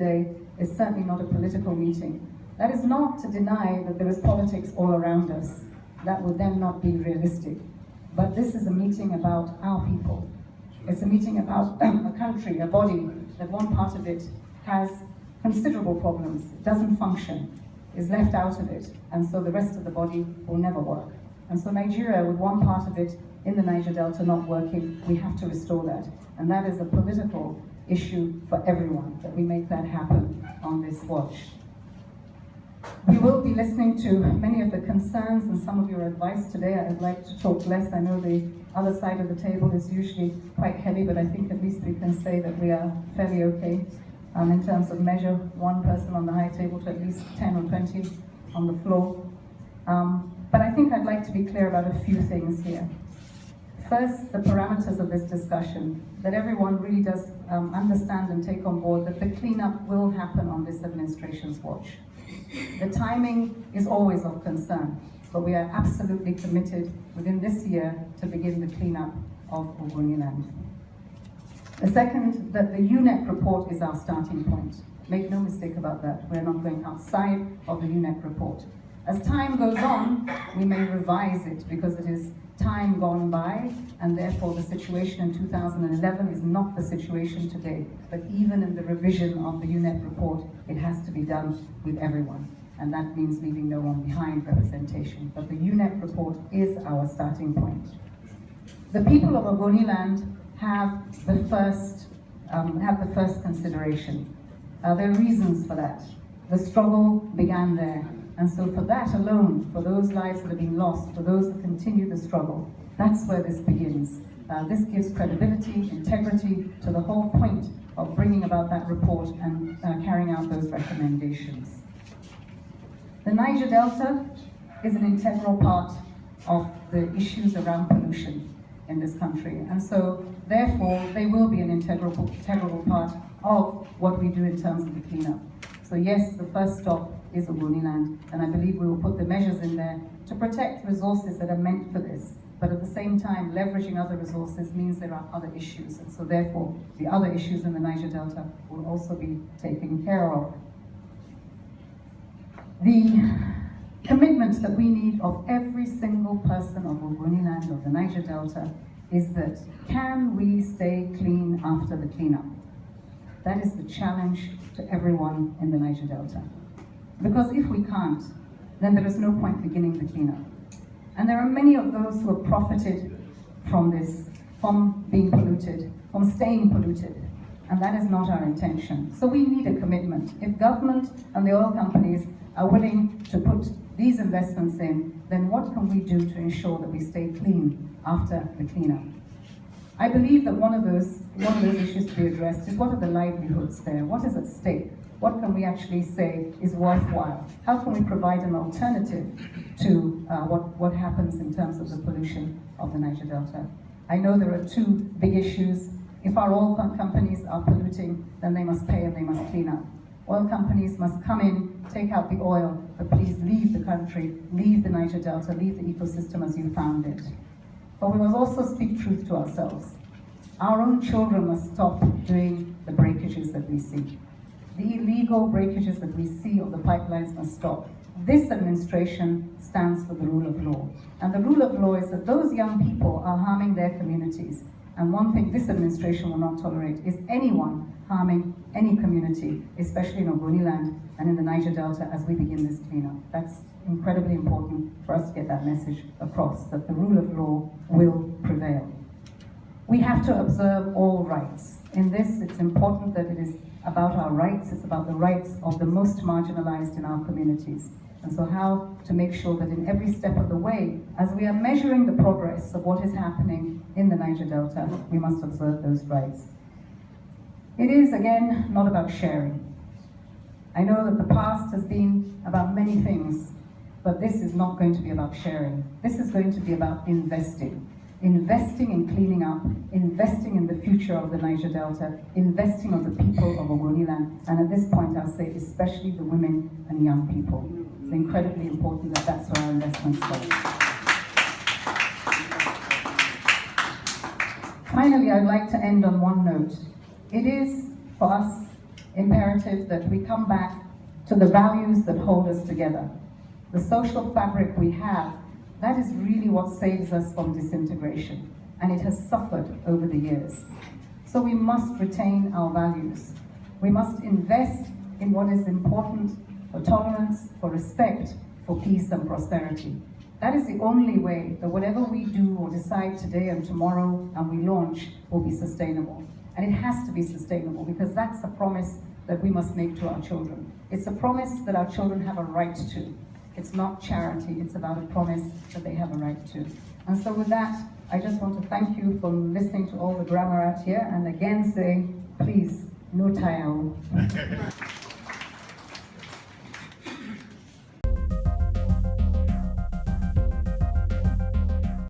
today is certainly not a political meeting. That is not to deny that there is politics all around us. That would then not be realistic. But this is a meeting about our people. It's a meeting about a country, a body, that one part of it has considerable problems, doesn't function, is left out of it, and so the rest of the body will never work. And so Nigeria, with one part of it in the Niger Delta not working, we have to restore that. And that is a political issue for everyone, that we make that happen on this watch. We will be listening to many of the concerns and some of your advice today. I'd like to talk less. I know the other side of the table is usually quite heavy, but I think at least we can say that we are fairly okay in terms of measure one person on the high table to at least 10 or 20 on the floor. But I think I'd like to be clear about a few things here. First, the parameters of this discussion, that everyone really does understand and take on board that the cleanup will happen on this administration's watch. The timing is always of concern, but we are absolutely committed within this year to begin the cleanup of Ogoni land. The second, that the UNEP report is our starting point. Make no mistake about that. We're not going outside of the UNEP report. As time goes on, we may revise it because it is time gone by, and therefore the situation in 2011 is not the situation today. But even in the revision of the UNEP report, it has to be done with everyone. And that means leaving no one behind representation. But the UNEP report is our starting point. The people of Ogoni land have the first consideration. There are reasons for that. The struggle began there. And so for that alone, for those lives that have been lost, for those that continue the struggle, that's where this begins. This gives credibility, integrity to the whole point of bringing about that report and carrying out those recommendations. The Niger Delta is an integral part of the issues around pollution in this country. And so, therefore, they will be an integral part of what we do in terms of the cleanup. So yes, the first stop is Ogoni land, and I believe we will put the measures in there to protect resources that are meant for this. But at the same time, leveraging other resources means there are other issues, and so therefore, the other issues in the Niger Delta will also be taken care of. The commitment that we need of every single person of Ogoni land, of the Niger Delta, is that can we stay clean after the cleanup? That is the challenge to everyone in the Niger Delta. Because if we can't, then there is no point beginning the cleanup. And there are many of those who have profited from this, from being polluted, from staying polluted. And that is not our intention. So we need a commitment. If government and the oil companies are willing to put these investments in, then what can we do to ensure that we stay clean after the cleanup? I believe that one of those issues to be addressed is what are the livelihoods there? What is at stake? What can we actually say is worthwhile? How can we provide an alternative to what happens in terms of the pollution of the Niger Delta? I know there are two big issues. If our oil companies are polluting, then they must pay and they must clean up. Oil companies must come in, take out the oil, but please leave the country, leave the Niger Delta, leave the ecosystem as you found it. But we must also speak truth to ourselves. Our own children must stop doing the breakages that we see. The illegal breakages that we see of the pipelines must stop. This administration stands for the rule of law. And the rule of law is that those young people are harming their communities. And one thing this administration will not tolerate is anyone harming any community, especially in Ogoni land and in the Niger Delta as we begin this cleanup. That's incredibly important for us to get that message across, that the rule of law will prevail. We have to observe all rights. In this, it's important that it is about our rights, it's about the rights of the most marginalized in our communities. And so how to make sure that in every step of the way, as we are measuring the progress of what is happening in the Niger Delta, we must observe those rights. It is, again, not about sharing. I know that the past has been about many things, but this is not going to be about sharing. This is going to be about investing. Investing in cleaning up, investing in the future of the Niger Delta, investing on the people of Ogoni land, and at this point I'll say especially the women and young people. It's incredibly important that that's where our investments go. Finally, I'd like to end on one note. It is, for us, imperative that we come back to the values that hold us together. The social fabric we have, that is really what saves us from disintegration, and it has suffered over the years. So we must retain our values. We must invest in what is important for tolerance, for respect, for peace and prosperity. That is the only way that whatever we do or decide today and tomorrow and we launch will be sustainable. And it has to be sustainable because that's a promise that we must make to our children. It's a promise that our children have a right to. It's not charity, it's about a promise that they have a right to. And so with that, I just want to thank you for listening to all the grammar out here and again say, please, no TOWNHALL.